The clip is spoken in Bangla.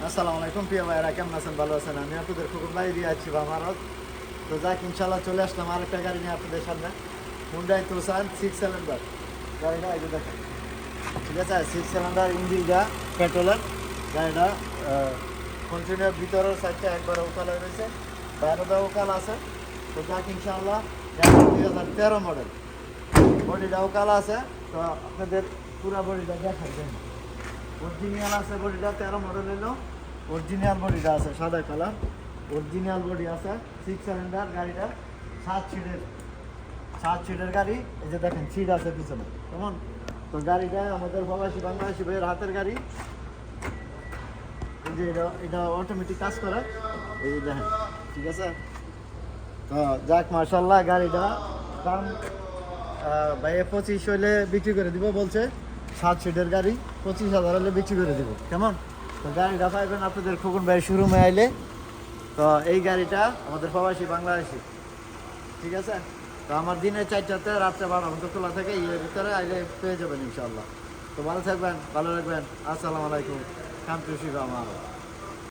আসসালামু আলাইকুম প্রিয় ভাইয়েরা, কেমন আছেন? ভালো আছেন? আমি আপনাদের খুব বাইরে আছি বা আমারও তো যাক, ইনশাল্লাহ চলে আসলাম আরেকটা গাড়ি নিয়ে আপনাদের সামনে। হুন্ডাই তুসান 6 সিলিন্ডার গাড়িটা, এই যে দেখেন, ঠিক আছে। 6 সিলিন্ডার ইঞ্জিনটা পেট্রোলের গাড়িটা। কন্টিনিউর ভিতরের সাইডটা একবারে উকাল হয়ে রয়েছে, বাইরেটা উকাল আছে। তো যাক ইনশাল্লাহ গাড়িটা 2013 মডেল, বডিটা উকাল আছে। তো আপনাদের পুরো বডিটা দেখাই দেন, অরিজিনাল আছে বডিটা। 13 মডেল এলো, অরিজিনাল বডিটা আছে সাদা কালার, অরিজিনাল বডি আছে। 6 সিলিন্ডার গাড়িটা, 7 সিটের গাড়ি। এই যে দেখেন সিট আছে পিছনে, কেমন। তো গাড়িটা আমাদের বাংলাদেশি ভাইয়ের হাতের গাড়ি। এই যে এটা অটোমেটিক কাজ করে, এই যে দেখেন, ঠিক আছে। তো যাক মার্শাল্লাহ, গাড়িটা দাম ভাইয়ে 25 হইলে বিক্রি করে দিব বলছে। 7 সিটের গাড়ি 25,000 হলে বিক্রি করে দিব, কেমন। তো গাড়িটা পাইবেন আপনাদের খোকন ভাই শোরুমে আইলে। তো এই গাড়িটা আমাদের প্রবাসী বাংলাদেশি, ঠিক আছে। তো আমার দিনে 4টাতে রাত্রে 12 পর্যন্ত খোলা থাকে, এর ভিতরে আইলে পেয়ে যাবেন ইনশাল্লাহ। তো ভালো থাকবেন, ভালো রাখবেন। আসসালামু আলাইকুম, কাম টু শিবা আমার।